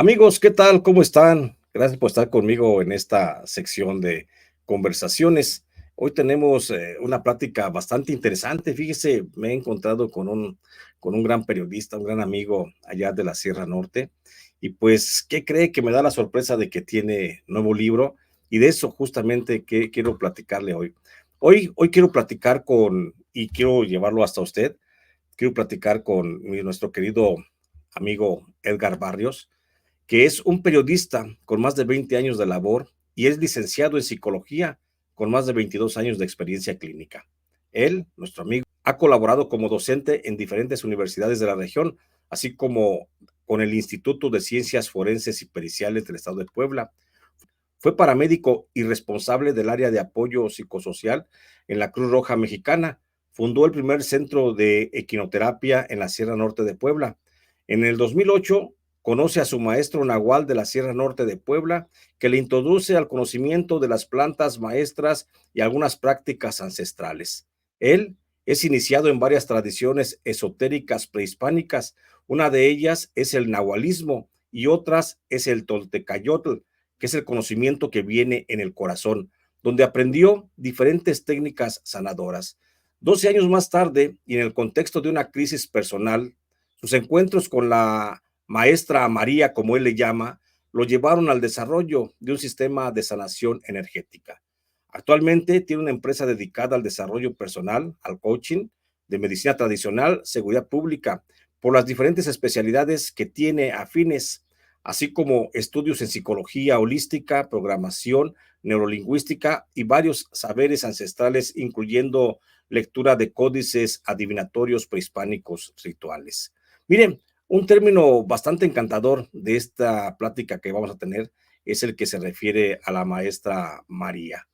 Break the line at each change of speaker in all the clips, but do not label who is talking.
Amigos, ¿qué tal? ¿Cómo están? Gracias por estar conmigo en esta sección de conversaciones. Hoy tenemos una plática bastante interesante. Fíjese, me he encontrado con un gran periodista, un gran amigo allá de la Sierra Norte. Y pues, ¿qué cree? Que me da la sorpresa de que tiene nuevo libro. Y de eso justamente que quiero platicarle hoy. Hoy quiero platicar y quiero llevarlo hasta usted, quiero platicar con nuestro querido amigo Edgar Barrios, que es un periodista con más de 20 años de labor y es licenciado en psicología con más de 22 años de experiencia clínica. Él, nuestro amigo, ha colaborado como docente en diferentes universidades de la región, así como con el Instituto de Ciencias Forenses y Periciales del Estado de Puebla. Fue paramédico y responsable del área de apoyo psicosocial en la Cruz Roja Mexicana. Fundó el primer centro de equinoterapia en la Sierra Norte de Puebla. En el 2008 conoce a su maestro Nahual de la Sierra Norte de Puebla, que le introduce al conocimiento de las plantas maestras y algunas prácticas ancestrales. Él es iniciado en varias tradiciones esotéricas prehispánicas. Una de ellas es el nahualismo y otras es el toltecayotl, que es el conocimiento que viene en el corazón, donde aprendió diferentes técnicas sanadoras. 12 años más tarde, y en el contexto de una crisis personal, sus encuentros con la maestra María, como él le llama, lo llevaron al desarrollo de un sistema de sanación energética. Actualmente tiene una empresa dedicada al desarrollo personal, al coaching, de medicina tradicional, seguridad pública, por las diferentes especialidades que tiene afines, así como estudios en psicología holística, programación, neurolingüística y varios saberes ancestrales, incluyendo lectura de códices adivinatorios prehispánicos rituales. Miren, un término bastante encantador de esta plática que vamos a tener es el que se refiere a la maestra María.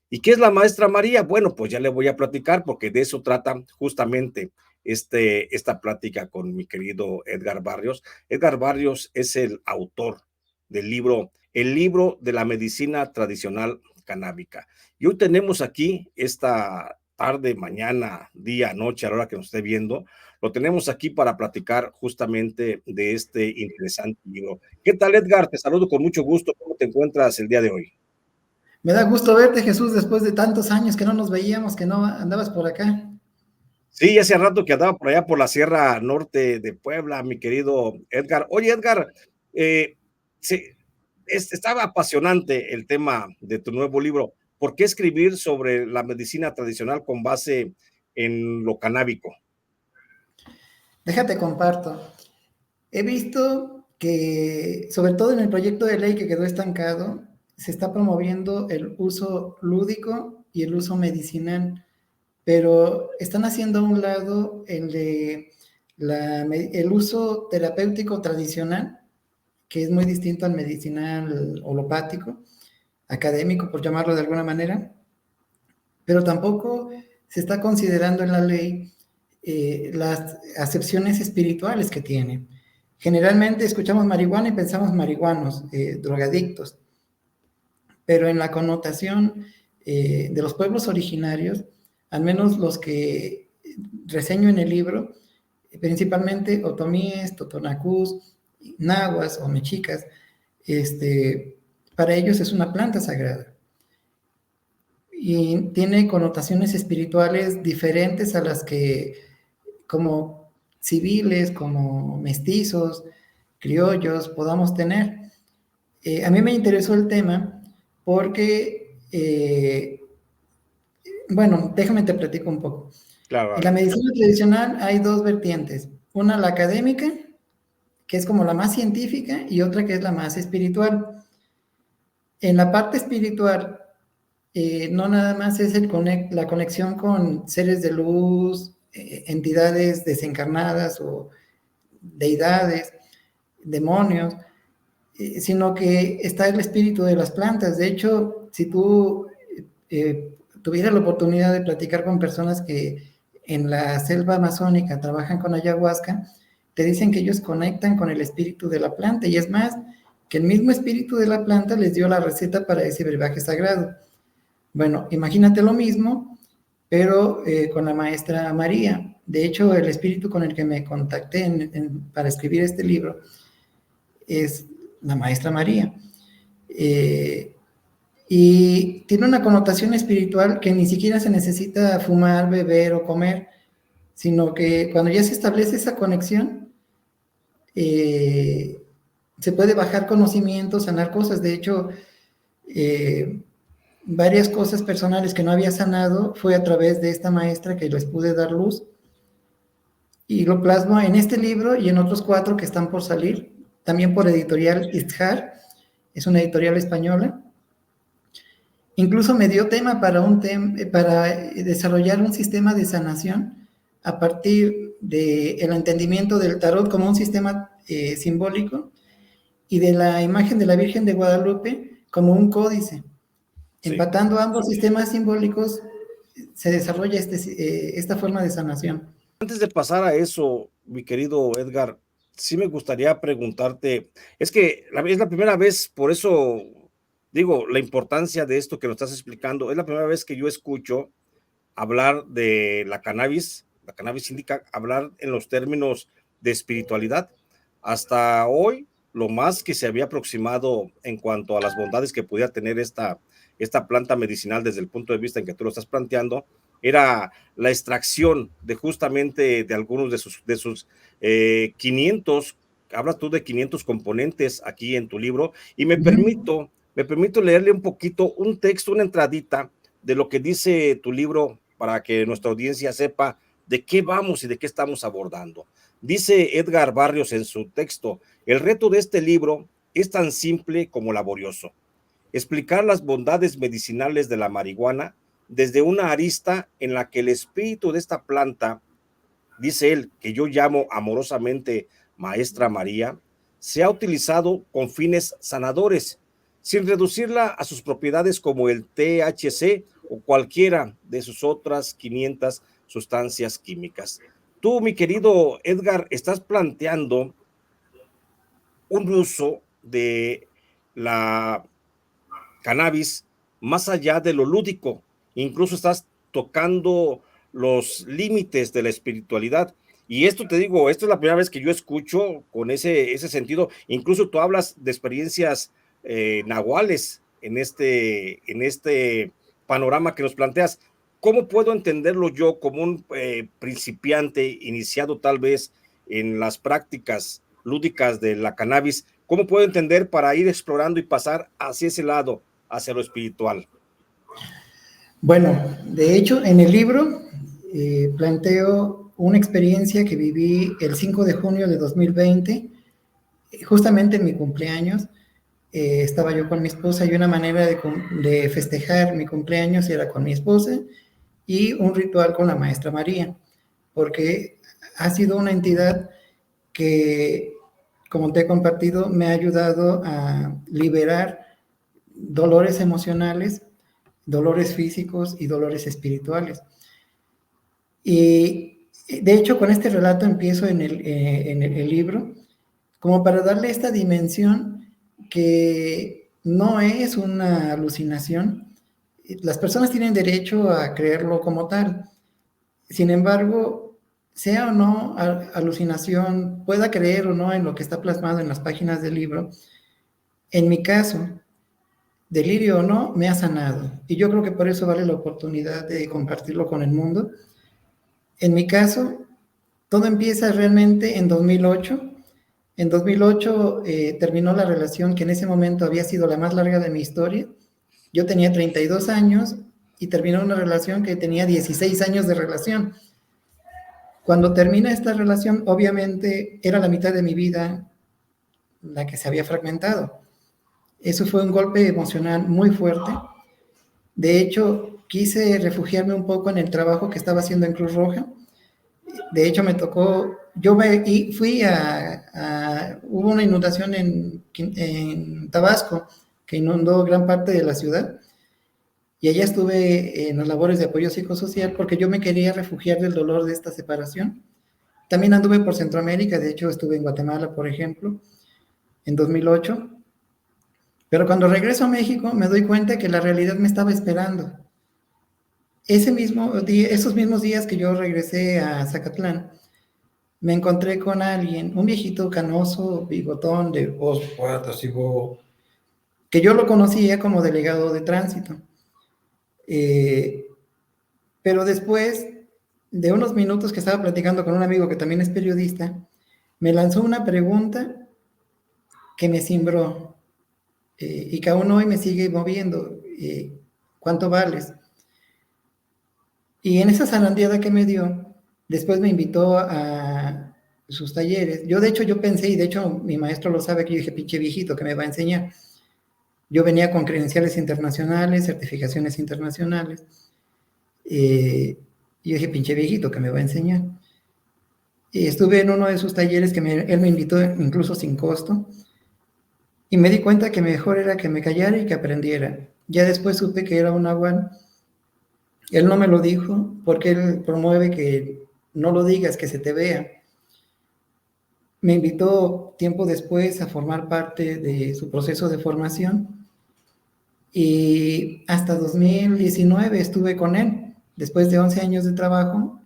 ¿Y qué es la maestra María? Bueno, pues ya le voy a platicar porque de eso trata justamente esta plática con mi querido Edgar Barrios. Edgar Barrios es el autor del libro, el libro de la medicina tradicional canábica. Y hoy tenemos aquí esta tarde, mañana, día, noche, a la hora que nos esté viendo, lo tenemos aquí para platicar justamente de este interesante libro. ¿Qué tal, Edgar? Te saludo con mucho gusto. ¿Cómo te encuentras el día de hoy?
Me da gusto verte, Jesús, después de tantos años que no nos veíamos, que no andabas por acá.
Sí, hace rato que andaba por allá por la Sierra Norte de Puebla, mi querido Edgar. Oye, Edgar, eh, sí, estaba apasionante el tema de tu nuevo libro. ¿Por qué escribir sobre la medicina tradicional con base en lo canábico?
Déjate comparto. He visto que, sobre todo en el proyecto de ley que quedó estancado, se está promoviendo el uso lúdico y el uso medicinal, pero están haciendo a un lado el uso terapéutico tradicional, que es muy distinto al medicinal holopático, académico, por llamarlo de alguna manera, pero tampoco se está considerando en la ley las acepciones espirituales que tiene. Generalmente escuchamos marihuana y pensamos marihuanos, drogadictos, pero en la connotación de los pueblos originarios, al menos los que reseño en el libro, principalmente otomíes, totonacús, nahuas o mexicas, para ellos es una planta sagrada y tiene connotaciones espirituales diferentes a las que como civiles, como mestizos, criollos podamos tener. A mí me interesó el tema porque, bueno, déjame te platico un poco.
Claro,
En la
vale.
medicina tradicional hay dos vertientes, una la académica, que es como la más científica, y otra que es la más espiritual. En la parte espiritual, no nada más es la conexión con seres de luz, entidades desencarnadas o deidades, demonios, sino que está el espíritu de las plantas. De hecho, si tú tuvieras la oportunidad de platicar con personas que en la selva amazónica trabajan con ayahuasca, te dicen que ellos conectan con el espíritu de la planta, y es más, que el mismo espíritu de la planta les dio la receta para ese brebaje sagrado. Bueno, imagínate lo mismo, pero con la maestra María. De hecho, el espíritu con el que me contacté para escribir este libro es la maestra María. Y tiene una connotación espiritual que ni siquiera se necesita fumar, beber o comer, sino que cuando ya se establece esa conexión, se puede bajar conocimientos, sanar cosas. De hecho, varias cosas personales que no había sanado fue a través de esta maestra que les pude dar luz, y lo plasmo en este libro y en otros 4 que están por salir, también por editorial Isthar, es una editorial española. Incluso me dio tema para desarrollar un sistema de sanación a partir del entendimiento del tarot como un sistema simbólico, y de la imagen de la Virgen de Guadalupe como un códice. Sí. Empatando ambos sistemas simbólicos, se desarrolla esta forma de sanación.
Antes de pasar a eso, mi querido Edgar, sí me gustaría preguntarte, es que es la primera vez, por eso digo, la importancia de esto que nos estás explicando, es la primera vez que yo escucho hablar de la cannabis indica, hablar en los términos de espiritualidad. Hasta hoy, lo más que se había aproximado en cuanto a las bondades que pudiera tener esta planta medicinal desde el punto de vista en que tú lo estás planteando, era la extracción de justamente de algunos de sus 500, hablas tú de 500 componentes aquí en tu libro, y me permito leerle un poquito, un texto, una entradita de lo que dice tu libro para que nuestra audiencia sepa de qué vamos y de qué estamos abordando. Dice Edgar Barrios en su texto: el reto de este libro es tan simple como laborioso. Explicar las bondades medicinales de la marihuana desde una arista en la que el espíritu de esta planta, dice él, que yo llamo amorosamente Maestra María, se ha utilizado con fines sanadores, sin reducirla a sus propiedades como el THC o cualquiera de sus otras 500 sustancias químicas. Tú, mi querido Edgar, estás planteando un uso de la cannabis más allá de lo lúdico, incluso estás tocando los límites de la espiritualidad. Y esto te digo, esto es la primera vez que yo escucho con ese sentido. Incluso tú hablas de experiencias nahuales en este panorama que nos planteas. ¿Cómo puedo entenderlo yo como un principiante iniciado tal vez en las prácticas lúdicas de la cannabis? ¿Cómo puedo entender para ir explorando y pasar hacia ese lado, hacia lo espiritual?
Bueno, de hecho, en el libro planteo una experiencia que viví el 5 de junio de 2020, justamente en mi cumpleaños. Estaba yo con mi esposa, y una manera de festejar mi cumpleaños era con mi esposa y un ritual con la Maestra María, porque ha sido una entidad que, como te he compartido, me ha ayudado a liberar dolores emocionales, dolores físicos y dolores espirituales. Y de hecho, con este relato empiezo en el libro, como para darle esta dimensión que no es una alucinación. Las personas tienen derecho a creerlo como tal. Sin embargo, sea o no alucinación, pueda creer o no en lo que está plasmado en las páginas del libro, en mi caso, delirio o no, me ha sanado. Y yo creo que por eso vale la oportunidad de compartirlo con el mundo. En mi caso, todo empieza realmente en 2008. En 2008 terminó la relación que en ese momento había sido la más larga de mi historia. Yo tenía 32 años y terminó una relación que tenía 16 años de relación. Cuando termina esta relación, obviamente era la mitad de mi vida la que se había fragmentado. Eso fue un golpe emocional muy fuerte. De hecho, quise refugiarme un poco en el trabajo que estaba haciendo en Cruz Roja. De hecho, me tocó, hubo una inundación en Tabasco que inundó gran parte de la ciudad, y allá estuve en las labores de apoyo psicosocial porque yo me quería refugiar del dolor de esta separación. También anduve por Centroamérica, de hecho estuve en Guatemala, por ejemplo, en 2008. Pero cuando regreso a México me doy cuenta que la realidad me estaba esperando. Esos mismos días que yo regresé a Zacatlán, me encontré con alguien, un viejito canoso, bigotón, de voz fuerte, así, que yo lo conocía como delegado de tránsito. Pero después de unos minutos que estaba platicando con un amigo que también es periodista, me lanzó una pregunta que me cimbró y que aún hoy me sigue moviendo. ¿Cuánto vales? Y en esa zarandeada que me dio, después me invitó a sus talleres. Yo, de hecho, yo pensé, y de hecho mi maestro lo sabe, que yo dije, pinche viejito, que me va a enseñar. Yo venía con credenciales internacionales, certificaciones internacionales. Y yo dije, pinche viejito, que me va a enseñar. Y estuve en uno de sus talleres que él me invitó incluso sin costo. Y me di cuenta que mejor era que me callara y que aprendiera. Ya después supe que era un nahual. Él no me lo dijo porque él promueve que no lo digas, que se te vea. Me invitó tiempo después a formar parte de su proceso de formación y hasta 2019 estuve con él. Después de 11 años de trabajo,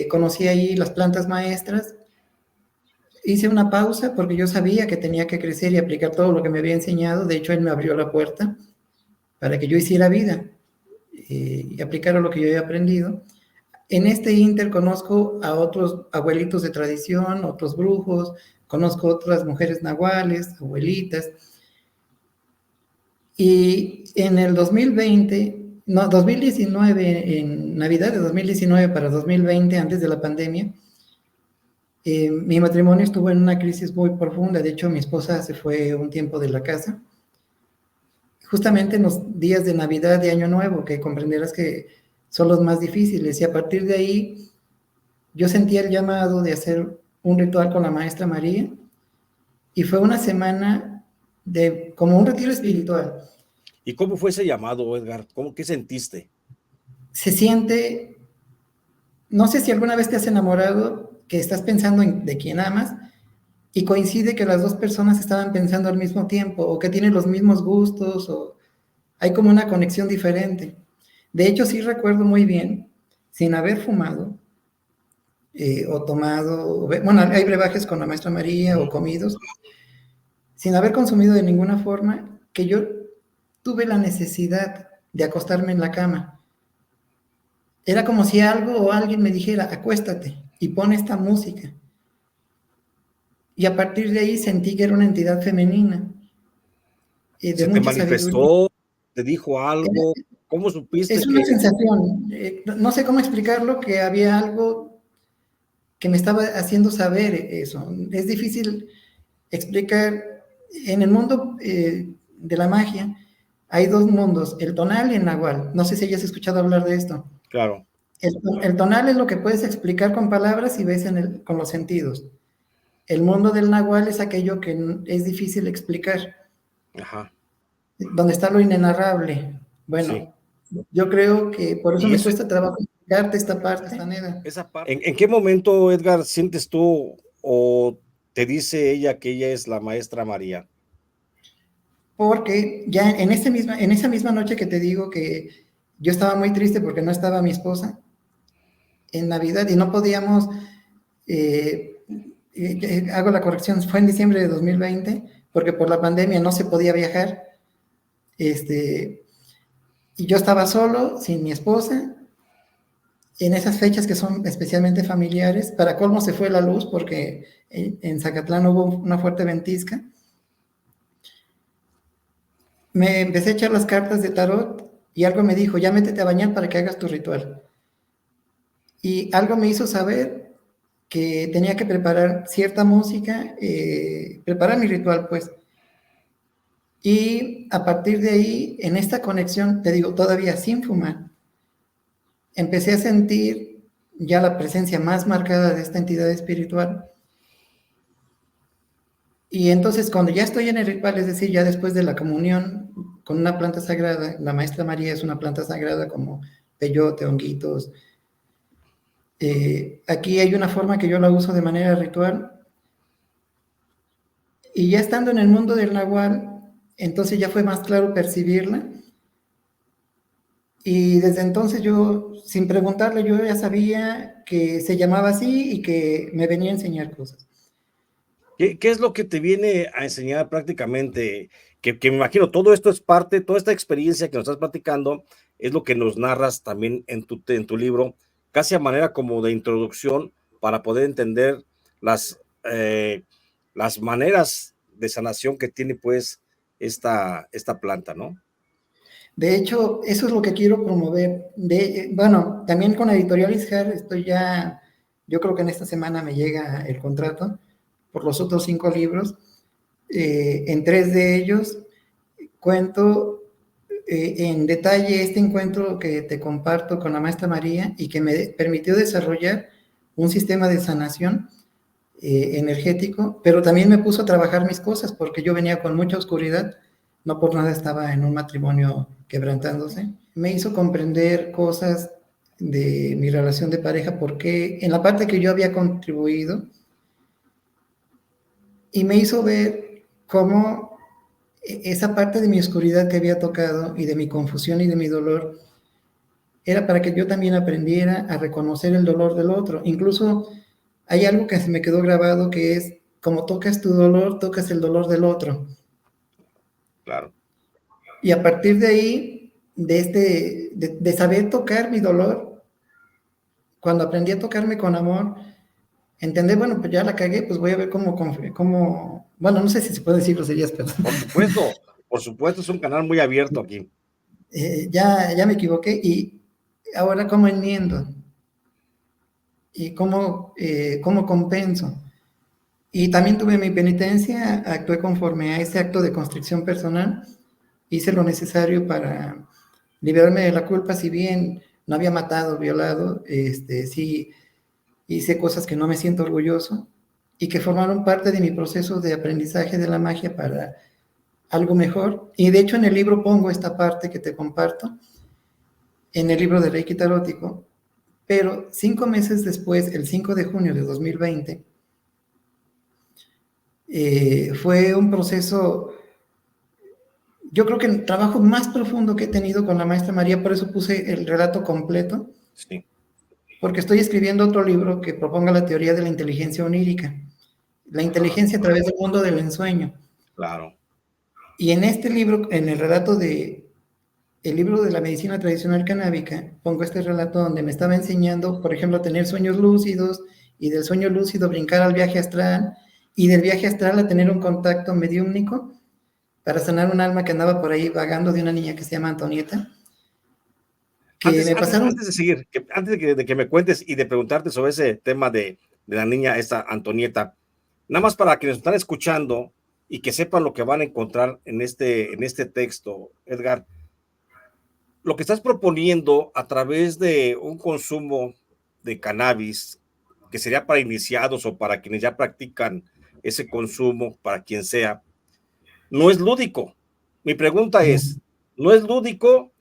conocí ahí las plantas maestras. Hice una pausa porque yo sabía que tenía que crecer y aplicar todo lo que me había enseñado. De hecho, él me abrió la puerta para que yo hiciera vida y aplicara lo que yo había aprendido. En este inter conozco a otros abuelitos de tradición, otros brujos, conozco otras mujeres nahuales, abuelitas. Y en el 2020, no, 2019, en Navidad de 2019 para 2020, antes de la pandemia, mi matrimonio estuvo en una crisis muy profunda. De hecho, mi esposa se fue un tiempo de la casa, justamente en los días de Navidad y Año Nuevo, que comprenderás que son los más difíciles. Y a partir de ahí, yo sentí el llamado de hacer un ritual con la maestra María, y fue una semana de como un retiro espiritual.
¿Y cómo fue ese llamado, Edgar? ¿Qué sentiste?
Se siente, no sé si alguna vez te has enamorado, que estás pensando de quien amas, y coincide que las dos personas estaban pensando al mismo tiempo, o que tienen los mismos gustos, o hay como una conexión diferente. De hecho, sí recuerdo muy bien, sin haber fumado, o tomado, bueno, hay brebajes con la maestra María o comidos, sin haber consumido de ninguna forma, que yo tuve la necesidad de acostarme en la cama. Era como si algo o alguien me dijera, acuéstate y pon esta música. Y a partir de ahí sentí que era una entidad femenina, de
¿Se te
mucha sabiduría.
manifestó? ¿Te dijo algo? ¿Cómo supiste
Es una
que...
sensación, no sé cómo explicarlo, que había algo que me estaba haciendo saber eso. Es difícil explicar. En el mundo de la magia hay dos mundos, el tonal y el nahual. No sé si hayas escuchado hablar de esto.
Claro.
El tonal es lo que puedes explicar con palabras y ves con los sentidos. El mundo del nahual es aquello que es difícil explicar,
Ajá.
donde está lo inenarrable.
Sí.
Bueno, yo creo que por eso
Y
me
eso,
cuesta trabajo explicarte esta parte.
esa parte. ¿En qué momento, Edgar, sientes tú o te dice ella que ella es la maestra María?
Porque ya en esa misma noche que te digo que yo estaba muy triste porque no estaba mi esposa en Navidad y no podíamos, hago la corrección, fue en diciembre de 2020, porque por la pandemia no se podía viajar, y yo estaba solo, sin mi esposa, en esas fechas que son especialmente familiares. Para colmo se fue la luz porque en Zacatlán hubo una fuerte ventisca. Me empecé a echar las cartas de tarot y algo me dijo, ya métete a bañar para que hagas tu ritual. Y algo me hizo saber que tenía que preparar cierta música, preparar mi ritual, pues. Y a partir de ahí, en esta conexión, te digo, todavía sin fumar, empecé a sentir ya la presencia más marcada de esta entidad espiritual. Y entonces, cuando ya estoy en el ritual, es decir, ya después de la comunión con una planta sagrada, la maestra María es una planta sagrada como peyote, honguitos. Aquí hay una forma que yo la uso de manera ritual. Y ya estando en el mundo del nahual, entonces ya fue más claro percibirla. Y desde entonces yo, sin preguntarle, yo ya sabía que se llamaba así y que me venía a enseñar cosas.
¿Qué es lo que te viene a enseñar prácticamente? Que me imagino todo esto es parte, toda esta experiencia que nos estás platicando es lo que nos narras también en tu libro, casi a manera como de introducción para poder entender las, eh, las maneras de sanación que tiene pues esta planta, ¿no?
De hecho, eso es lo que quiero promover. Bueno, también con Editorial Isjar estoy ya, yo creo que en esta semana me llega el contrato por los otros 5 libros. En 3 de ellos cuento en detalle este encuentro que te comparto con la maestra María y que me permitió desarrollar un sistema de sanación energético, pero también me puso a trabajar mis cosas porque yo venía con mucha oscuridad, no por nada estaba en un matrimonio quebrantándose. Me hizo comprender cosas de mi relación de pareja porque en la parte que yo había contribuido y me hizo ver cómo esa parte de mi oscuridad que había tocado y de mi confusión y de mi dolor era para que yo también aprendiera a reconocer el dolor del otro. Incluso hay algo que se me quedó grabado que es, como tocas tu dolor, tocas el dolor del otro.
Claro.
Y a partir de ahí, de saber tocar mi dolor, cuando aprendí a tocarme con amor, entender, bueno, pues ya la cagué, pues voy a ver cómo bueno, no sé si se puede decir groserías, pero
Por supuesto, es un canal muy abierto aquí.
ya me equivoqué y ahora cómo enmiendo y cómo compenso. Y también tuve mi penitencia, actué conforme a ese acto de constricción personal, hice lo necesario para liberarme de la culpa, si bien no había matado, violado, sí hice cosas que no me siento orgulloso y que formaron parte de mi proceso de aprendizaje de la magia para algo mejor. Y de hecho en el libro pongo esta parte que te comparto, en el libro de Reiki Tarótico, pero 5 meses después, el 5 de junio de 2020, fue un proceso, yo creo que el trabajo más profundo que he tenido con la maestra María, por eso puse el relato completo,
Sí,
porque estoy escribiendo otro libro que proponga la teoría de la inteligencia onírica, la inteligencia a través del mundo del ensueño.
claro.
Y en este libro, en el relato el libro de la medicina tradicional canábica, pongo este relato donde me estaba enseñando, por ejemplo, a tener sueños lúcidos y del sueño lúcido brincar al viaje astral y del viaje astral a tener un contacto mediúmnico para sanar un alma que andaba por ahí vagando de una niña que se llama Antonieta, que me pasaron...
Antes de seguir, de que me cuentes y de preguntarte sobre ese tema de la niña, esta Antonieta, nada más para quienes están escuchando y que sepan lo que van a encontrar en este texto, Edgar, lo que estás proponiendo a través de un consumo de cannabis, que sería para iniciados o para quienes ya practican ese consumo, para quien sea, no es lúdico. Mi pregunta es, ¿no es lúdico,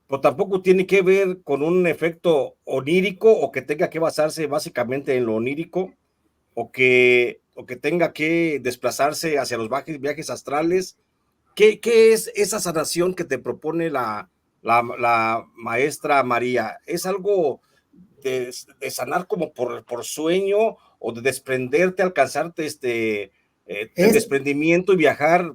pero tampoco tiene que ver con un efecto onírico o que tenga que basarse básicamente en lo onírico o que tenga que desplazarse hacia los viajes astrales? ¿Qué es esa sanación que te propone la maestra María? ¿Es algo de sanar como por sueño o de desprenderte, alcanzarte el
Es,
desprendimiento y viajar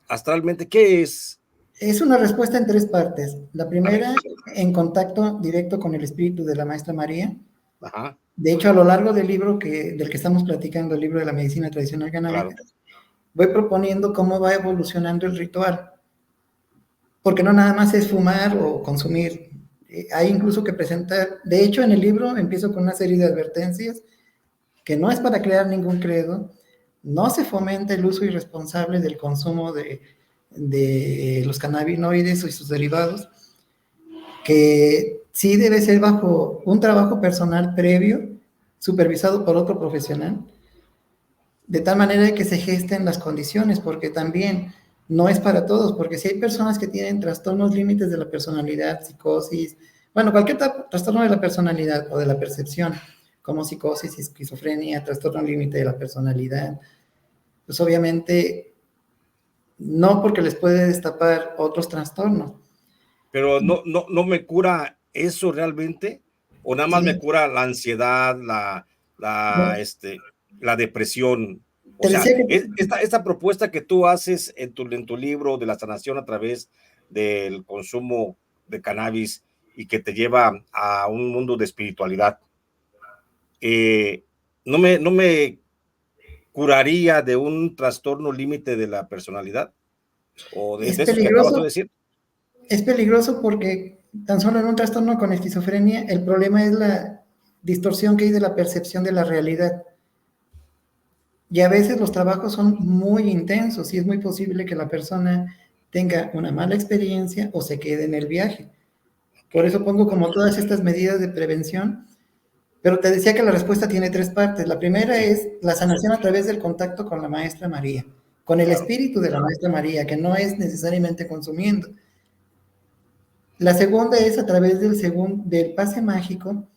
astralmente? ¿Qué es?
es una respuesta en 3 partes. La
A ver,
primera, en contacto directo con el espíritu de la maestra María.
ajá,
De hecho, a lo largo del libro del que estamos platicando, el libro de la medicina tradicional canábica,
claro,
voy proponiendo cómo va evolucionando el ritual. Porque no nada más es fumar o consumir. Hay incluso que presentar, de hecho en el libro empiezo con una serie de advertencias que no es para crear ningún credo, no se fomenta el uso irresponsable del consumo de los cannabinoides y sus derivados, que sí debe ser bajo un trabajo personal previo, supervisado por otro profesional, de tal manera que se gesten las condiciones, porque también no es para todos, porque si hay personas que tienen trastornos límites de la personalidad, psicosis, bueno, cualquier trastorno de la personalidad o de la percepción, como psicosis, esquizofrenia, trastorno límite de la personalidad, pues obviamente no, porque les puede destapar otros trastornos.
pero no me cura eso realmente, o nada más me
Sí,
cura la ansiedad,
no,
la depresión. O
te
sea,
decía que
esta propuesta que tú haces en tu libro de la sanación a través del consumo de cannabis y que te lleva a un mundo de espiritualidad, eh, no me curaría de un trastorno límite de la personalidad o
es
de esos que acabas tú de
peligroso,
decir.
es peligroso porque tan solo en un trastorno con esquizofrenia, el problema es la distorsión que hay de la percepción de la realidad. Y a veces los trabajos son muy intensos y es muy posible que la persona tenga una mala experiencia o se quede en el viaje. Por eso pongo como todas estas medidas de prevención, pero te decía que la respuesta tiene tres partes. La primera
Sí,
es la sanación a través del contacto con la maestra María, con el
claro.
espíritu de la maestra María, que no es necesariamente consumiendo. La segunda es a través del pase mágico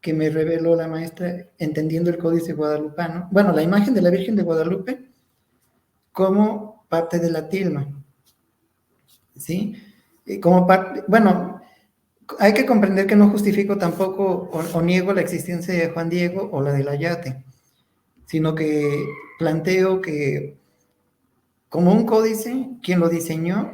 que me reveló la maestra entendiendo el códice guadalupano. Bueno, la imagen de la Virgen de Guadalupe como parte de la tilma, ¿sí? Como parte, bueno, hay que comprender que no justifico tampoco o niego la existencia de Juan Diego o la del Ayate, sino que planteo que como un códice, quien lo diseñó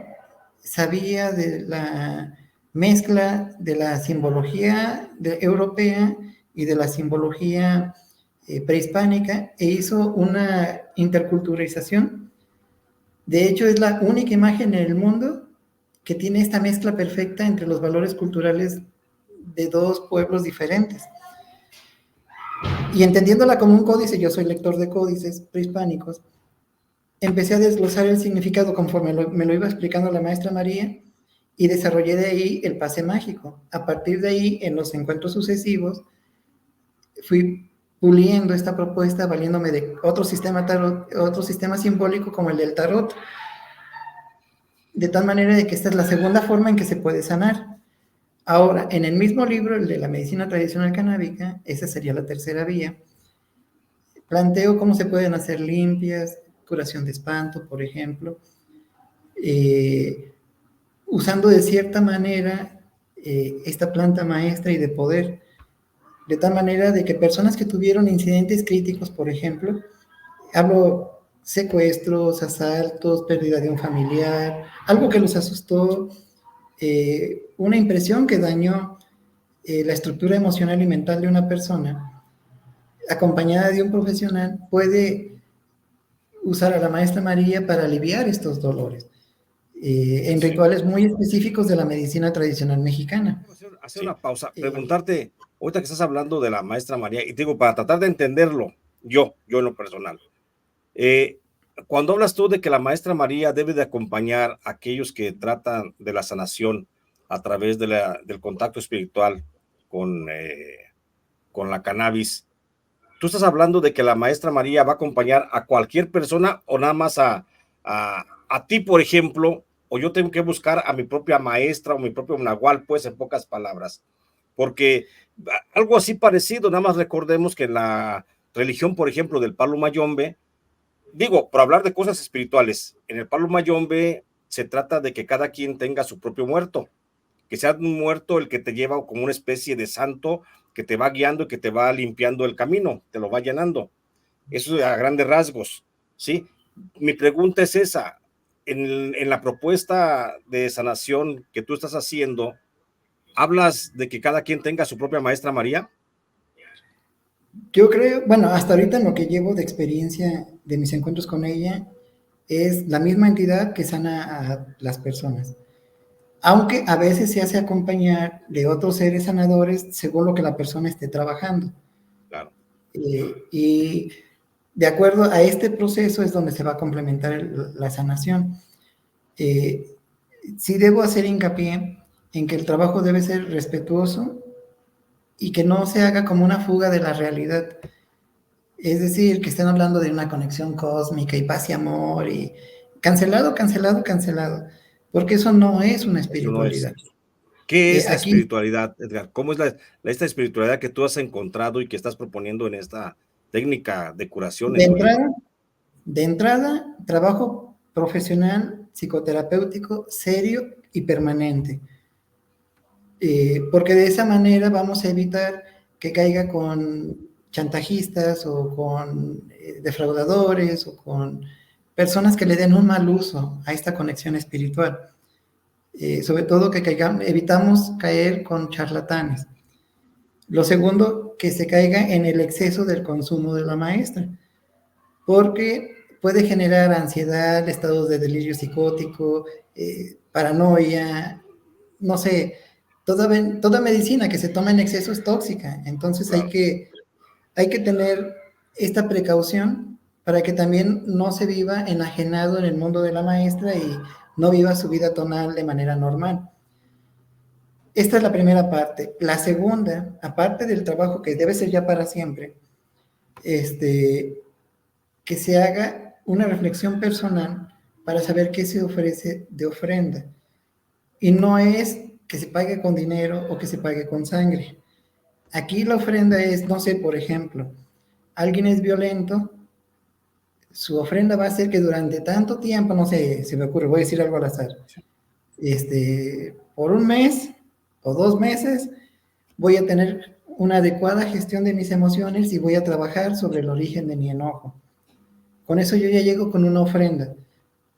sabía de la mezcla de la simbología europea y de la simbología prehispánica e hizo una interculturalización. De hecho, es la única imagen en el mundo que tiene esta mezcla perfecta entre los valores culturales de dos pueblos diferentes. Y entendiéndola como un códice, yo soy lector de códices prehispánicos, empecé a desglosar el significado conforme me lo iba explicando la maestra María y desarrollé de ahí el pase mágico. A partir de ahí, en los encuentros sucesivos, fui puliendo esta propuesta valiéndome de otro sistema tarot, otro sistema simbólico como el del tarot, de tal manera de que esta es la segunda forma en que se puede sanar. Ahora, en el mismo libro, el de la medicina tradicional canábica, esa sería la tercera vía, planteo cómo se pueden hacer limpias, curación de espanto, por ejemplo, eh, usando de cierta manera esta planta maestra y de poder, de tal manera de que personas que tuvieron incidentes críticos, por ejemplo, hablo secuestros, asaltos, pérdida de un familiar, algo que los asustó, una impresión que dañó la estructura emocional y mental de una persona, acompañada de un profesional, puede usar a la maestra María para aliviar estos dolores, en
Sí.
rituales muy específicos de la medicina tradicional mexicana.
Hacer una pausa,
Eh,
preguntarte, ahorita que estás hablando de la maestra María, y te digo, para tratar de entenderlo, yo en lo personal, eh, cuando hablas tú de que la maestra María debe de acompañar a aquellos que tratan de la sanación a través del contacto espiritual con, con la cannabis, ¿tú estás hablando de que la maestra María va a acompañar a cualquier persona o nada más a ti, por ejemplo, o yo tengo que buscar a mi propia maestra o mi propio nahual, pues en pocas palabras? Porque algo así parecido, nada más recordemos que en la religión, por ejemplo, del Palo Mayombe, digo, por hablar de cosas espirituales, en el Palo Mayombe se trata de que cada quien tenga su propio muerto, que sea un muerto el que te lleva como una especie de santo que te va guiando y que te va limpiando el camino, te lo va llenando. Eso a grandes rasgos, ¿sí? Mi pregunta es esa, en la propuesta de sanación que tú estás haciendo, ¿hablas de que cada quien tenga su propia maestra María?
yo creo, bueno, hasta ahorita en lo que llevo de experiencia de mis encuentros con ella, es la misma entidad que sana a las personas. Aunque a veces se hace acompañar de otros seres sanadores según lo que la persona esté trabajando.
Claro.
Y de acuerdo a este proceso es donde se va a complementar la sanación. Eh, sí debo hacer hincapié en que el trabajo debe ser respetuoso y que no se haga como una fuga de la realidad. Es decir, que estén hablando de una conexión cósmica y paz y amor y cancelado, cancelado, cancelado, porque eso no es una
Eso no es.
espiritualidad.
¿Qué es la
Aquí,
espiritualidad, Edgar? ¿Cómo es esta espiritualidad que tú has encontrado y que estás proponiendo en esta técnica de curación
de
en tu libro?
entrada, de entrada, trabajo profesional, psicoterapéutico, serio y permanente. porque de esa manera vamos a evitar que caiga con chantajistas o con defraudadores o con personas que le den un mal uso a esta conexión espiritual. Sobre todo que evitamos caer con charlatanes. Lo segundo, que se caiga en el exceso del consumo de la maestra, porque puede generar ansiedad, estados de delirio psicótico, paranoia, no sé, toda medicina que se toma en exceso es tóxica, entonces
Claro.
hay que tener esta precaución para que también no se viva enajenado en el mundo de la maestra y no viva su vida tonal de manera normal. Esta es la primera parte. La segunda, aparte del trabajo que debe ser ya para siempre, que se haga una reflexión personal para saber qué se ofrece de ofrenda. Y no es que se pague con dinero o que se pague con sangre. Aquí la ofrenda es, no sé, por ejemplo, alguien es violento, su ofrenda va a ser que durante tanto tiempo, no sé, se me ocurre, voy a decir algo al azar, por un mes o 2 meses voy a tener una adecuada gestión de mis emociones y voy a trabajar sobre el origen de mi enojo. Con eso yo ya llego con una ofrenda.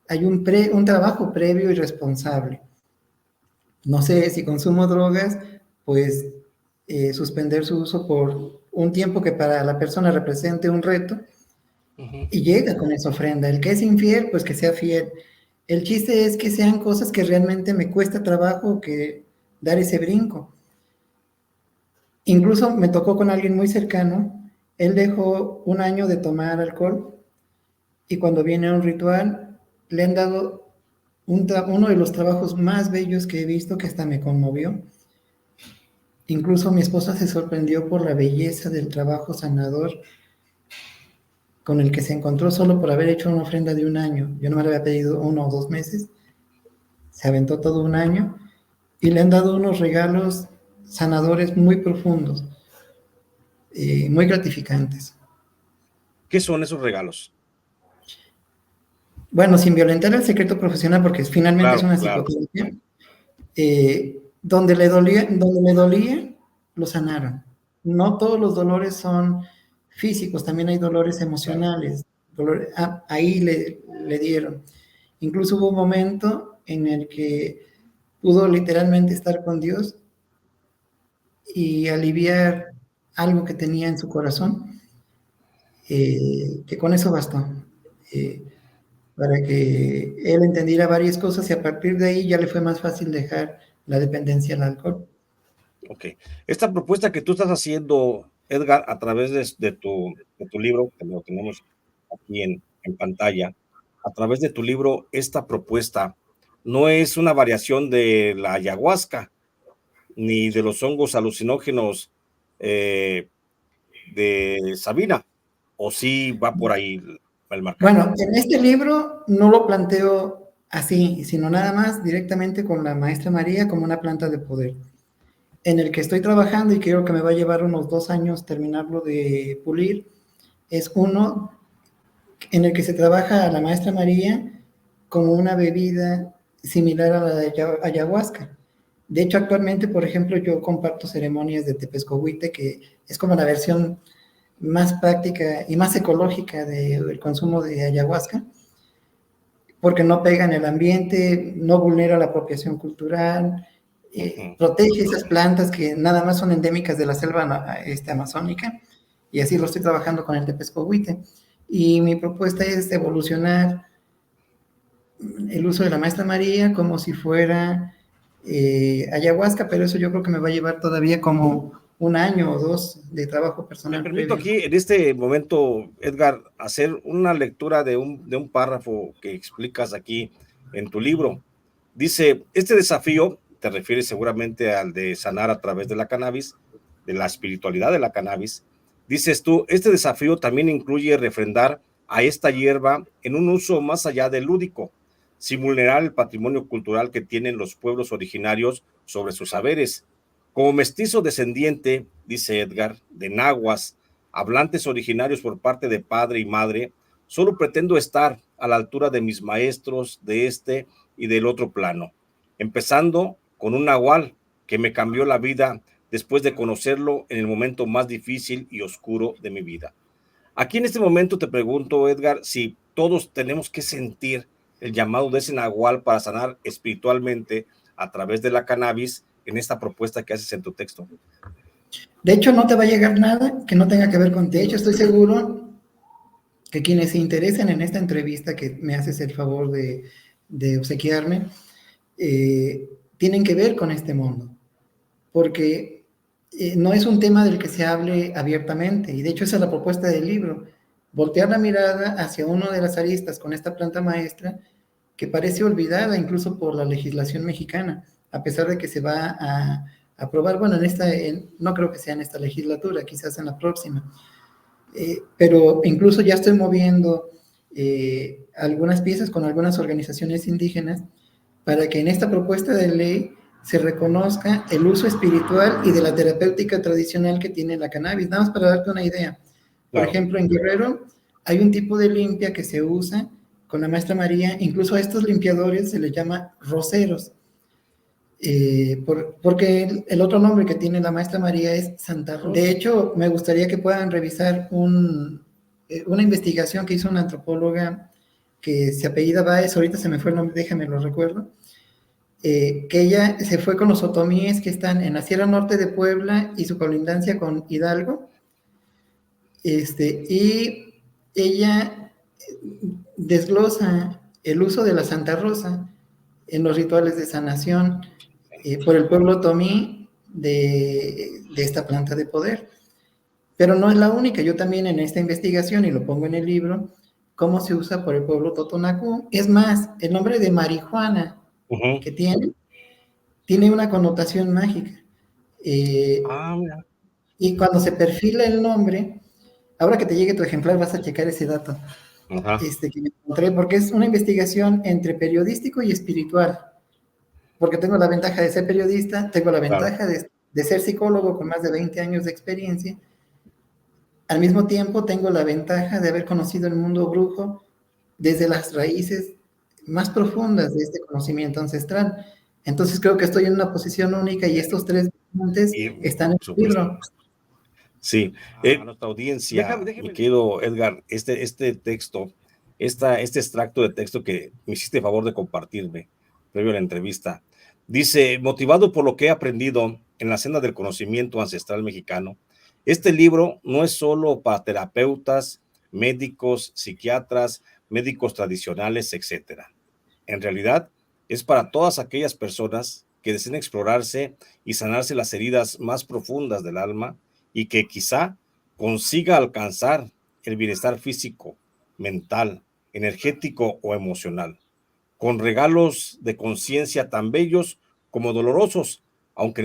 Hay un trabajo previo y responsable. No sé, si consumo drogas, pues suspender su uso por un tiempo que para la persona represente un reto y llega con esa ofrenda. El que es infiel, pues que sea fiel. El chiste es que sean cosas que realmente me cuesta trabajo que dar ese brinco. Incluso me tocó con alguien muy cercano, él dejó un año de tomar alcohol y cuando viene a un ritual le han dado uno de los trabajos más bellos que he visto, que hasta me conmovió. Incluso mi esposa se sorprendió por la belleza del trabajo sanador con el que se encontró solo por haber hecho una ofrenda de un año. Yo no me lo había pedido 1 o 2 meses, se aventó todo un año y le han dado unos regalos sanadores muy profundos, muy gratificantes.
¿Qué son esos regalos?
Bueno, sin violentar el secreto profesional, porque finalmente es
Claro,
una
claro.
psicoterapia, donde me dolía, lo sanaron. No todos los dolores son físicos, también hay dolores
Claro.
emocionales. Ahí le dieron. Incluso hubo un momento en el que pudo literalmente estar con Dios y aliviar algo que tenía en su corazón, que con eso bastó. Eh, para que él entendiera varias cosas y a partir de ahí ya le fue más fácil dejar la dependencia al alcohol.
Ok. Esta propuesta que tú estás haciendo, Edgar, a través de tu libro, que lo tenemos aquí en pantalla, a través de tu libro, esta propuesta no es una variación de la ayahuasca ni de los hongos alucinógenos eh, de Sabina, o sí va por ahí el marcador.
Bueno, en este libro no lo planteo así, sino nada más directamente con la maestra María como una planta de poder, en el que estoy trabajando y creo que me va a llevar unos 2 años terminarlo de pulir. Es uno en el que se trabaja a la maestra María como una bebida similar a la de ayahuasca. De hecho, actualmente, por ejemplo, yo comparto ceremonias de tepescohuite, que es como la versión más práctica y más ecológica del consumo de ayahuasca, porque no pega en el ambiente, no vulnera la apropiación cultural, protege esas plantas que nada más son endémicas de la selva amazónica, y así lo estoy trabajando con el tepescohuite. Y mi propuesta es evolucionar el uso de la maestra María como si fuera ayahuasca, pero eso yo creo que me va a llevar todavía como 1 año o 2 de trabajo
Me
personal
permito
previo.
aquí, en este momento, Edgar, hacer una lectura de un párrafo que explicas aquí en tu libro. Dice, este desafío, te refieres seguramente al de sanar a través de la cannabis, de la espiritualidad de la cannabis. Dices tú, este desafío también incluye refrendar a esta hierba en un uso más allá del lúdico, sin vulnerar el patrimonio cultural que tienen los pueblos originarios sobre sus saberes. Como mestizo descendiente, dice Edgar, de nahuas, hablantes originarios por parte de padre y madre, solo pretendo estar a la altura de mis maestros de este y del otro plano, empezando con un nahual, que me cambió la vida después de conocerlo en el momento más difícil y oscuro de mi vida. Aquí en este momento te pregunto, Edgar, si todos tenemos que sentir el llamado de ese nahual para sanar espiritualmente a través de la cannabis en esta propuesta que haces en tu texto.
De hecho, no te va a llegar nada que no tenga que ver con... De hecho, estoy seguro que quienes se interesen en esta entrevista que me haces el favor de obsequiarme, tienen que ver con este mundo, porque no es un tema del que se hable abiertamente, y de hecho esa es la propuesta del libro, voltear la mirada hacia uno de las aristas con esta planta maestra que parece olvidada incluso por la legislación mexicana, a pesar de que se va a aprobar, bueno, no creo que sea en esta legislatura, quizás en la próxima, pero incluso ya estoy moviendo algunas piezas con algunas organizaciones indígenas para que en esta propuesta de ley se reconozca el uso espiritual y de la terapéutica tradicional que tiene la cannabis. Nada más para darte una idea. Por ejemplo, en Guerrero hay un tipo de limpia que se usa con la maestra María, incluso a estos limpiadores se les llama roceros, porque el otro nombre que tiene la maestra María es Santa Rosa. De hecho, me gustaría que puedan revisar una investigación que hizo una antropóloga que se apellida Báez, ahorita se me fue el nombre, déjame lo recuerdo, que ella se fue con los otomíes que están en la Sierra Norte de Puebla y su colindancia con Hidalgo, y ella desglosa el uso de la Santa Rosa en los rituales de sanación por el pueblo otomí de esta planta de poder. Pero no es la única, yo también en esta investigación, y lo pongo en el libro, cómo se usa por el pueblo totonacú. Es más, el nombre de marihuana que tiene una connotación mágica. Y cuando se perfila el nombre, ahora que te llegue tu ejemplar vas a checar ese dato que me encontré, porque es una investigación entre periodístico y espiritual, porque tengo la ventaja de ser periodista, tengo la ventaja de ser psicólogo con más de 20 años de experiencia, al mismo tiempo tengo la ventaja de haber conocido el mundo brujo desde las raíces más profundas de este conocimiento ancestral. Entonces creo que estoy en una posición única y estos tres puntos están en el libro.
Sí, a nuestra audiencia, mi querido Edgar, este texto, este extracto de texto que me hiciste el favor de compartirme previo a la entrevista, dice, motivado por lo que he aprendido en la senda del conocimiento ancestral mexicano, este libro no es solo para terapeutas, médicos, psiquiatras, médicos tradicionales, etcétera. En realidad, es para todas aquellas personas que deseen explorarse y sanarse las heridas más profundas del alma y que quizá consiga alcanzar el bienestar físico, mental, energético o emocional, con regalos de conciencia tan bellos como dolorosos, aunque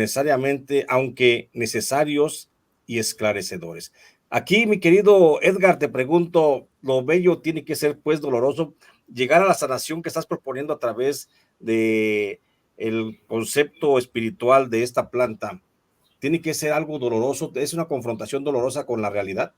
necesarios y esclarecedores. Aquí, mi querido Edgar, te pregunto, lo bello tiene que ser pues doloroso, llegar a la sanación que estás proponiendo a través de el concepto espiritual de esta planta. ¿Tiene que ser algo doloroso? ¿Es una confrontación dolorosa con la realidad?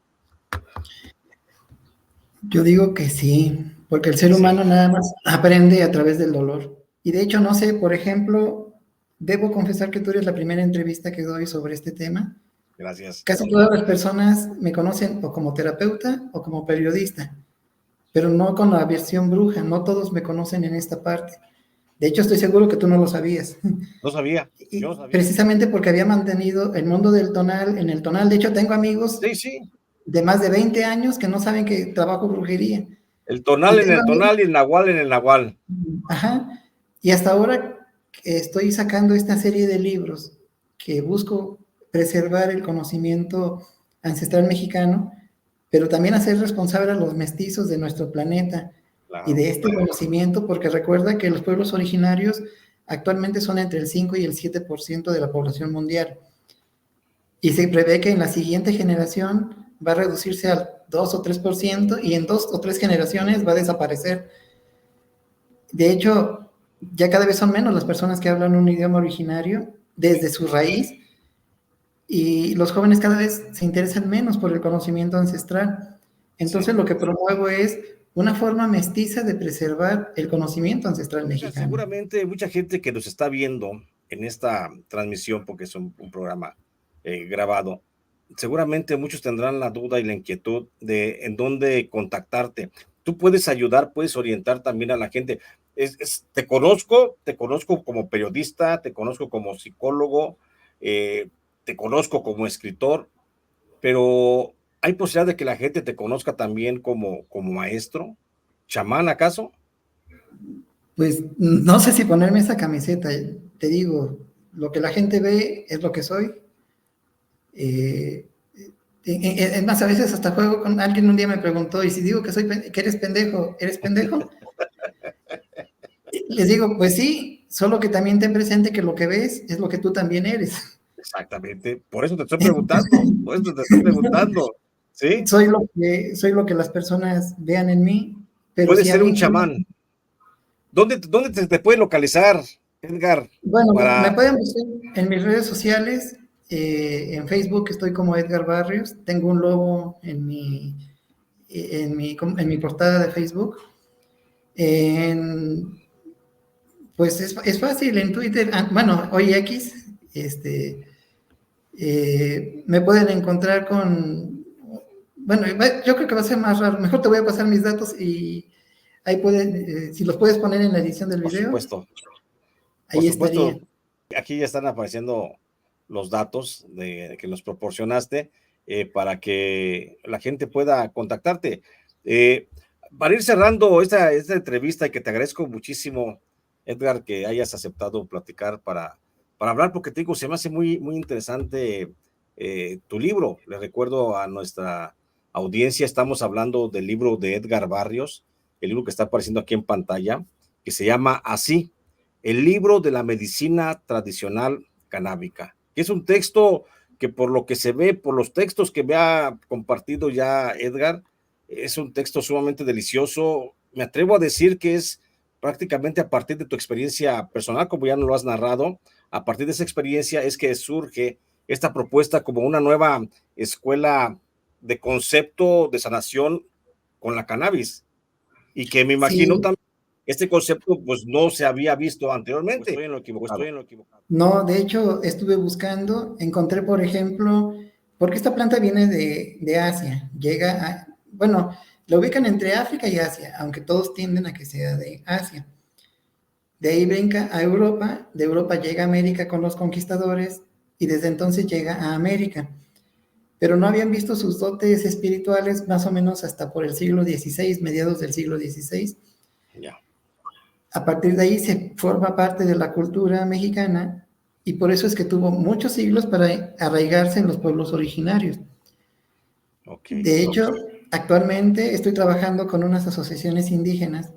Yo digo que sí, porque el ser humano nada más aprende a través del dolor. Y de hecho, no sé, por ejemplo, debo confesar que tú eres la primera entrevista que doy sobre este tema.
Gracias.
Casi todas las personas me conocen o como terapeuta o como periodista, pero no con la versión bruja, no todos me conocen en esta parte. De hecho, estoy seguro que tú no lo sabías.
No sabía.
Yo no sabía. Precisamente porque había mantenido el mundo del tonal en el tonal. De hecho, tengo amigos de más de 20 años que no saben que trabajo brujería.
El tonal en el tonal y el nahual en el nahual.
Ajá. Y hasta ahora estoy sacando esta serie de libros que busco preservar el conocimiento ancestral mexicano, pero también hacer responsable a los mestizos de nuestro planeta y de este conocimiento, porque recuerda que los pueblos originarios actualmente son entre el 5 y el 7% de la población mundial. Y se prevé que en la siguiente generación va a reducirse al 2 o 3% y en 2 o 3 generaciones va a desaparecer. De hecho, ya cada vez son menos las personas que hablan un idioma originario desde su raíz y los jóvenes cada vez se interesan menos por el conocimiento ancestral. Entonces lo que promuevo es una forma mestiza de preservar el conocimiento ancestral mexicano.
Seguramente mucha gente que nos está viendo en esta transmisión, porque es un programa grabado, seguramente muchos tendrán la duda y la inquietud de en dónde contactarte. Tú puedes ayudar, puedes orientar también a la gente. Te conozco como periodista, te conozco como psicólogo, te conozco como escritor, pero ¿hay posibilidad de que la gente te conozca también como maestro? ¿Chamán acaso?
Pues no sé si ponerme esa camiseta, te digo, lo que la gente ve es lo que soy. Es más, a veces hasta juego con alguien, un día me preguntó, y si digo que eres pendejo, ¿eres pendejo? Les digo, pues sí, solo que también ten presente que lo que ves es lo que tú también eres.
Exactamente, por eso te estoy preguntando, por eso te estoy preguntando, ¿sí?
Soy lo que las personas vean en mí, pero
Puedes
si
ser un
alguien...
chamán. ¿Dónde te puede localizar, Edgar?
Bueno, me
Para,
pueden buscar en mis redes sociales, en Facebook estoy como Edgar Barrios, tengo un logo en mi portada de Facebook. En, pues es fácil, en Twitter, bueno, hoy X, me pueden encontrar con, bueno, yo creo que va a ser más raro, mejor te voy a pasar mis datos y ahí pueden, si los puedes poner en la edición del
por
video,
supuesto, por
ahí estaría.
supuesto, aquí ya están apareciendo los datos que nos proporcionaste para que la gente pueda contactarte. Eh, para ir cerrando esta entrevista y que te agradezco muchísimo, Edgar, que hayas aceptado platicar para hablar, porque te digo, se me hace muy interesante tu libro. Le recuerdo a nuestra audiencia, estamos hablando del libro de Edgar Barrios, el libro que está apareciendo aquí en pantalla, que se llama Así, el libro de la medicina tradicional canábica, que es un texto que por lo que se ve, por los textos que me ha compartido ya Edgar, es un texto sumamente delicioso. Me atrevo a decir que es prácticamente a partir de tu experiencia personal, como ya nos lo has narrado, a partir de esa experiencia es que surge esta propuesta como una nueva escuela de concepto de sanación con la cannabis, y que me imagino
Sí,
también este concepto pues no se había visto anteriormente. Estoy en lo equivocado.
no, de hecho estuve buscando, encontré por ejemplo, porque esta planta viene de Asia, llega a, bueno, la ubican entre África y Asia, aunque todos tienden a que sea de Asia. De ahí brinca a Europa, de Europa llega a América con los conquistadores y desde entonces llega a América. Pero no habían visto sus dotes espirituales más o menos hasta por el siglo XVI, mediados del siglo XVI.
Ya.
A partir de ahí se forma parte de la cultura mexicana y por eso es que tuvo muchos siglos para arraigarse en los pueblos originarios.
Okay.
De hecho, actualmente estoy trabajando con unas asociaciones indígenas,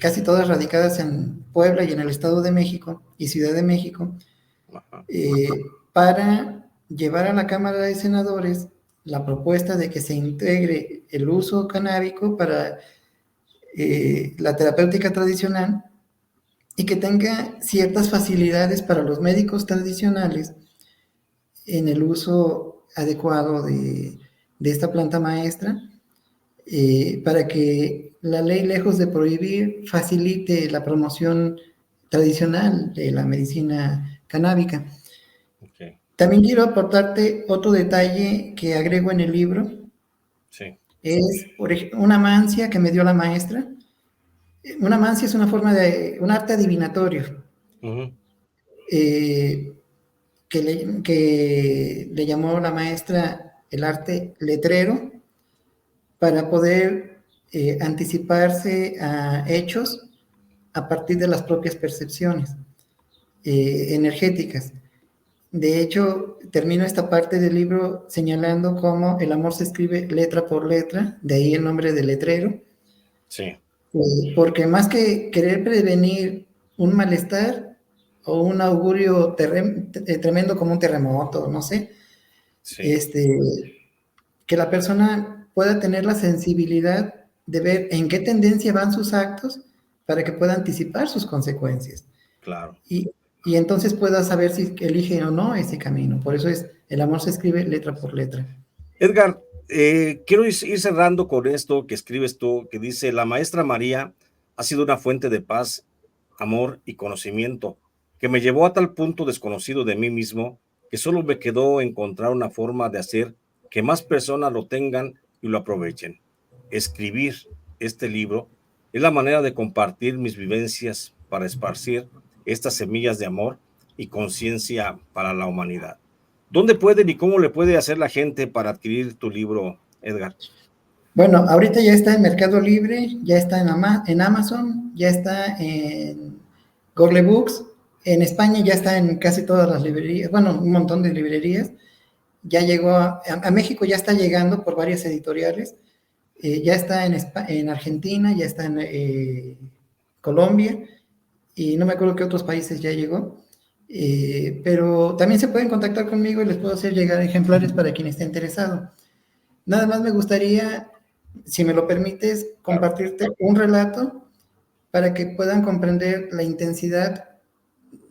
casi todas radicadas en Puebla y en el Estado de México y Ciudad de México, para llevar a la Cámara de Senadores la propuesta de que se integre el uso canábico para la terapéutica tradicional y que tenga ciertas facilidades para los médicos tradicionales en el uso adecuado de esta planta maestra, para que la ley, lejos de prohibir, facilite la promoción tradicional de la medicina canábica.
Okay.
También quiero aportarte otro detalle que agrego en el libro.
Sí.
Es, por ejemplo, una mancia que me dio la maestra. Una mancia es una forma de, un arte adivinatorio.
Uh-huh.
Que le llamó la maestra el arte letrero para poder anticiparse a hechos a partir de las propias percepciones energéticas. De hecho, termino esta parte del libro señalando cómo el amor se escribe letra por letra, de ahí el nombre de letrero.
Sí.
Porque más que querer prevenir un malestar o un augurio tremendo como un terremoto, no sé,
Sí.
Que la persona pueda tener la sensibilidad de ver en qué tendencia van sus actos para que pueda anticipar sus consecuencias.
Claro.
Y entonces pueda saber si elige o no ese camino. Por eso es, el amor se escribe letra por letra.
Edgar, quiero ir cerrando con esto que escribes tú, que dice, la maestra María ha sido una fuente de paz, amor y conocimiento. que me llevó a tal punto desconocido de mí mismo que solo me quedó encontrar una forma de hacer que más personas lo tengan y lo aprovechen. Escribir este libro es la manera de compartir mis vivencias para esparcir estas semillas de amor y conciencia para la humanidad. ¿Dónde pueden y cómo le puede hacer la gente para adquirir tu libro, Edgar?
Bueno, ahorita ya está en Mercado Libre, ya está en Amazon, ya está en Google Books. En España ya está en casi todas las librerías, bueno, un montón de librerías. Ya llegó a México, ya está llegando por varias editoriales. Ya está en Argentina, ya está en Colombia, y no me acuerdo qué otros países ya llegó. Pero también se pueden contactar conmigo y les puedo hacer llegar ejemplares para quien esté interesado. Nada más me gustaría, si me lo permites,
Claro.
compartirte un relato para que puedan comprender la intensidad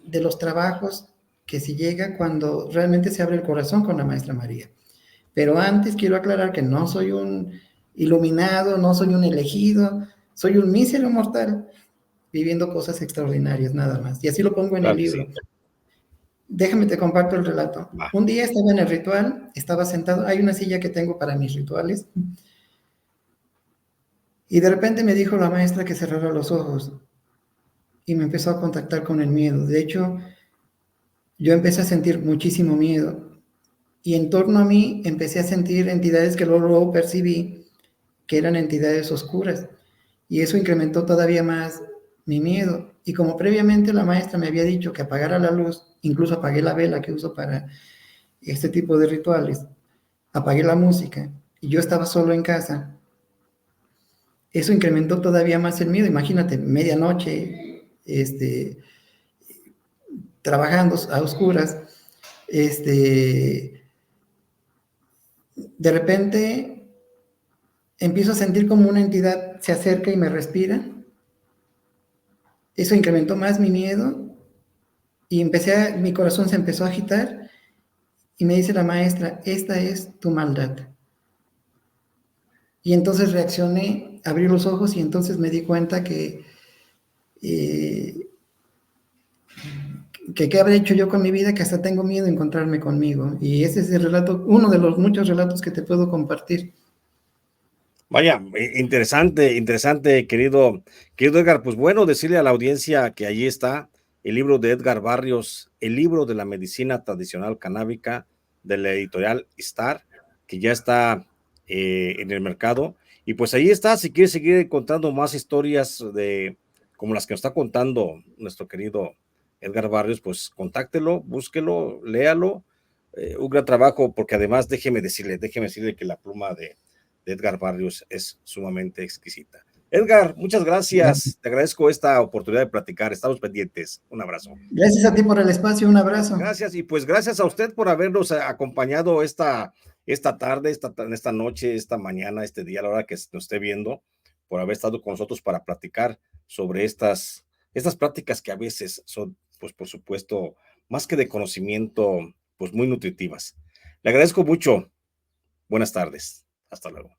de los trabajos que se llega cuando realmente se abre el corazón con la maestra María. Pero antes quiero aclarar que no soy un iluminado, no soy un elegido, soy un mísero mortal viviendo cosas extraordinarias nada más. Y así lo pongo en el
Claro que
libro.
sí.
Déjame te comparto el relato.
Va.
Un día estaba en el ritual, estaba sentado, hay una silla que tengo para mis rituales, y de repente me dijo la maestra que cerrara los ojos y me empezó a contactar con el miedo. De hecho, yo empecé a sentir muchísimo miedo y en torno a mí empecé a sentir entidades que luego percibí que eran entidades oscuras, y eso incrementó todavía más mi miedo. Y como previamente la maestra me había dicho que apagara la luz, incluso apagué la vela que uso para este tipo de rituales, apagué la música y yo estaba solo en casa, eso incrementó todavía más el miedo. Imagínate, medianoche, trabajando a oscuras, de repente empiezo a sentir como una entidad se acerca y me respira. Eso incrementó más mi miedo y mi corazón se empezó a agitar y me dice la maestra, esta es tu maldad. Y entonces reaccioné, abrí los ojos y entonces me di cuenta eh, que qué habré hecho yo con mi vida, que hasta tengo miedo de encontrarme conmigo. Y ese es el relato, uno de los muchos relatos que te puedo compartir.
Vaya, interesante, interesante, querido Edgar. Pues bueno, decirle a la audiencia que allí está el libro de Edgar Barrios, el libro de la medicina tradicional canábica de la editorial Star, que ya está en el mercado. Y pues ahí está, si quiere seguir contando más historias como las que nos está contando nuestro querido Edgar Barrios, pues contáctelo, búsquelo, léalo. Un gran trabajo, porque además déjeme decirle que la pluma de Edgar Barrios es sumamente exquisita. Edgar, muchas gracias. Te agradezco esta oportunidad de platicar. Estamos pendientes. Un abrazo.
Gracias a ti por el espacio, un abrazo.
Gracias, y pues gracias a usted por habernos acompañado esta tarde, esta noche, esta mañana, este día, a la hora que nos esté viendo, por haber estado con nosotros para platicar sobre estas pláticas que a veces son, pues por supuesto, más que de conocimiento, pues muy nutritivas. Le agradezco mucho. Buenas tardes. Hasta luego.